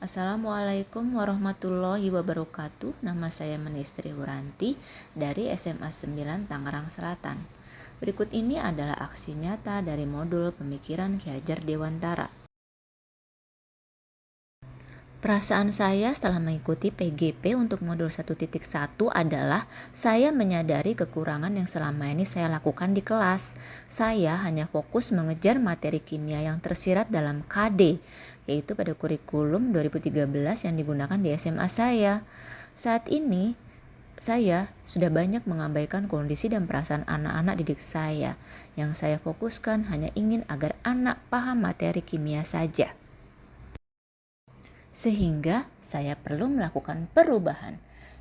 Assalamualaikum warahmatullahi wabarakatuh. Nama saya Menistri Huranti dari SMA 9 Tangerang Selatan. Berikut ini adalah aksi nyata dari modul pemikiran Ki Hajar Dewantara. Perasaan saya setelah mengikuti PGP untuk modul 1.1 adalah saya menyadari kekurangan yang selama ini saya lakukan di kelas. Saya hanya fokus mengejar materi kimia yang tersirat dalam KD, yaitu pada kurikulum 2013 yang digunakan di SMA saya. Saat ini, saya sudah banyak mengabaikan kondisi dan perasaan anak-anak didik saya. Yang saya fokuskan hanya ingin agar anak paham materi kimia saja. Sehingga saya perlu melakukan perubahan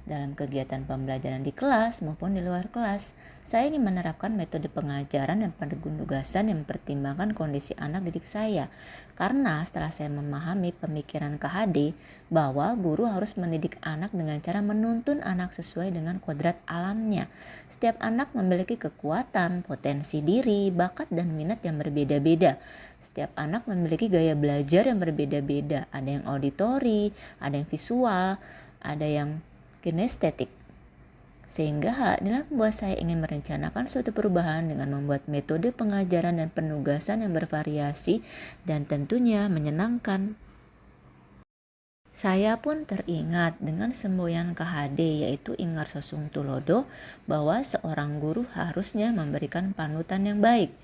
dalam kegiatan pembelajaran di kelas maupun di luar kelas. Saya ingin menerapkan metode pengajaran dan penugasan yang mempertimbangkan kondisi anak didik saya. Karena setelah saya memahami pemikiran KHD bahwa guru harus mendidik anak dengan cara menuntun anak sesuai dengan kodrat alamnya. Setiap anak memiliki kekuatan, potensi diri, bakat dan minat yang berbeda-beda. Setiap anak memiliki gaya belajar yang berbeda-beda. Ada yang auditori, ada yang visual, ada yang kinestetik. Sehingga hal inilah membuat saya ingin merencanakan suatu perubahan dengan membuat metode pengajaran dan penugasan yang bervariasi dan tentunya menyenangkan. Saya pun teringat dengan semboyan KHD yaitu Ingar Sosung Tulodo bahwa seorang guru harusnya memberikan panutan yang baik.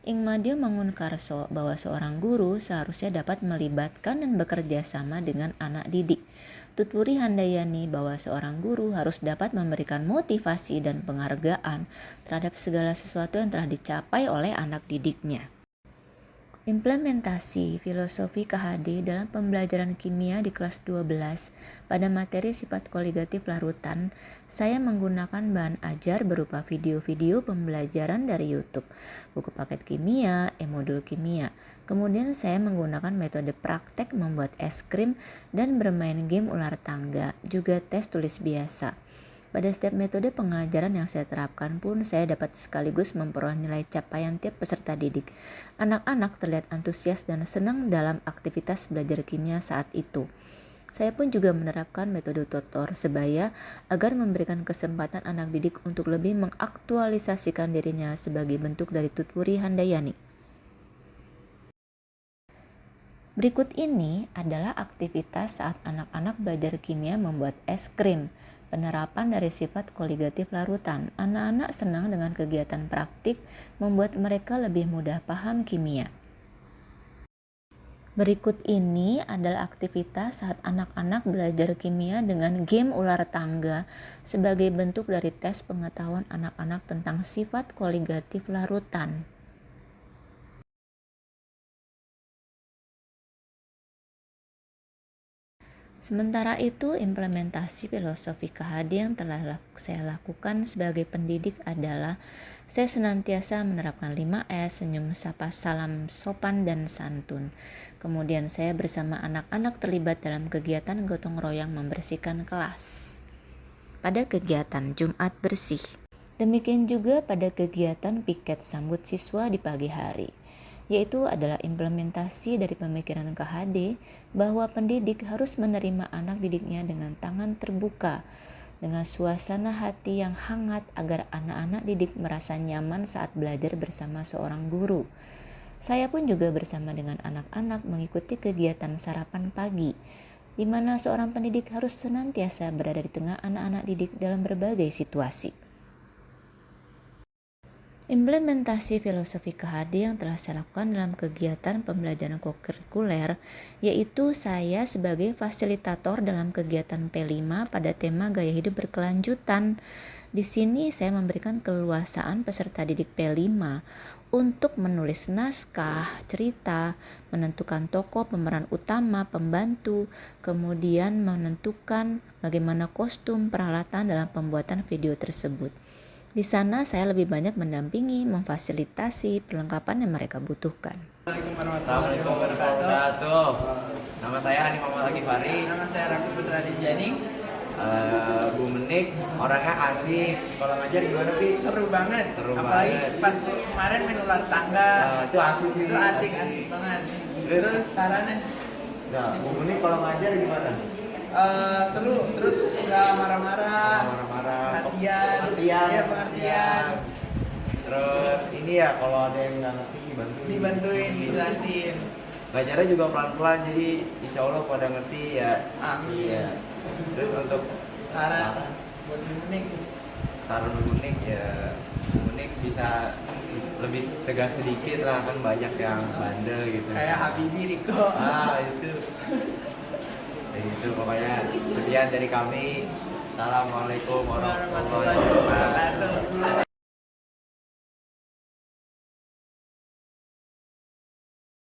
Ingmadio Mangunkarso bahwa seorang guru seharusnya dapat melibatkan dan bekerja sama dengan anak didik. Tutwuri Handayani bahwa seorang guru harus dapat memberikan motivasi dan penghargaan terhadap segala sesuatu yang telah dicapai oleh anak didiknya. Implementasi filosofi KHD dalam pembelajaran kimia di kelas 12 pada materi sifat koligatif larutan, saya menggunakan bahan ajar berupa video-video pembelajaran dari YouTube, buku paket kimia, e-modul kimia. Kemudian saya menggunakan metode praktek membuat es krim dan bermain game ular tangga, juga tes tulis biasa. Pada setiap metode pengajaran yang saya terapkan pun saya dapat sekaligus memperoleh nilai capaian tiap peserta didik. Anak-anak terlihat antusias dan senang dalam aktivitas belajar kimia saat itu. Saya pun juga menerapkan metode tutor sebaya agar memberikan kesempatan anak didik untuk lebih mengaktualisasikan dirinya sebagai bentuk dari Tutwuri Handayani. Berikut ini adalah aktivitas saat anak-anak belajar kimia membuat es krim. Penerapan dari sifat koligatif larutan. Anak-anak senang dengan kegiatan praktik membuat mereka lebih mudah paham kimia. Berikut ini adalah aktivitas saat anak-anak belajar kimia dengan game ular tangga sebagai bentuk dari tes pengetahuan anak-anak tentang sifat koligatif larutan. Sementara itu, implementasi filosofi KHD yang telah saya lakukan sebagai pendidik adalah saya senantiasa menerapkan 5S, senyum, sapa, salam, sopan, dan santun. Kemudian saya bersama anak-anak terlibat dalam kegiatan gotong royong membersihkan kelas. Pada kegiatan Jumat Bersih. Demikian juga pada kegiatan piket sambut siswa di pagi hari. Yaitu adalah implementasi dari pemikiran KHD bahwa pendidik harus menerima anak didiknya dengan tangan terbuka, dengan suasana hati yang hangat agar anak-anak didik merasa nyaman saat belajar bersama seorang guru. Saya pun juga bersama dengan anak-anak mengikuti kegiatan sarapan pagi, di mana seorang pendidik harus senantiasa berada di tengah anak-anak didik dalam berbagai situasi. Implementasi filosofi KHD yang telah saya lakukan dalam kegiatan pembelajaran kokurikuler, yaitu saya sebagai fasilitator dalam kegiatan P5 pada tema gaya hidup berkelanjutan. Di sini saya memberikan keleluasaan peserta didik P5 untuk menulis naskah, cerita, menentukan tokoh, pemeran utama, pembantu, kemudian menentukan bagaimana kostum, peralatan dalam pembuatan video tersebut. Di sana saya lebih banyak mendampingi, memfasilitasi perlengkapan yang mereka butuhkan. Assalamualaikum warahmatullahi wabarakatuh. Nama saya Hani Muhammad Agifari. Nama saya Raffi Putra Rinjani. Bu Menik orangnya asik. Kalau ngajar gimana sih? Seru banget. Apalagi banget. pas kemarin main ular tangga. Itu asik. Itu asik banget. Terus sarannya Nah, Bu Unik kalau ngajar gimana? Seru, terus nggak marah-marah, Marah-marah. perhatian, Pengertian. iya pengertian, Terus ini ya kalau ada yang nggak ngerti dibantuin, dijelasin. Belajarnya juga pelan-pelan jadi insya Allah pada ngerti ya. Amin. Iya. Terus untuk Saran buat unik, saran unik ya unik bisa lebih tegas sedikit lah kan banyak yang bandel gitu. kayak Habibie Riko. Itu. Ya gitu pokoknya sekian dari kami. Assalamualaikum warahmatullahi Warahmatullahi wabarakatuh. wabarakatuh.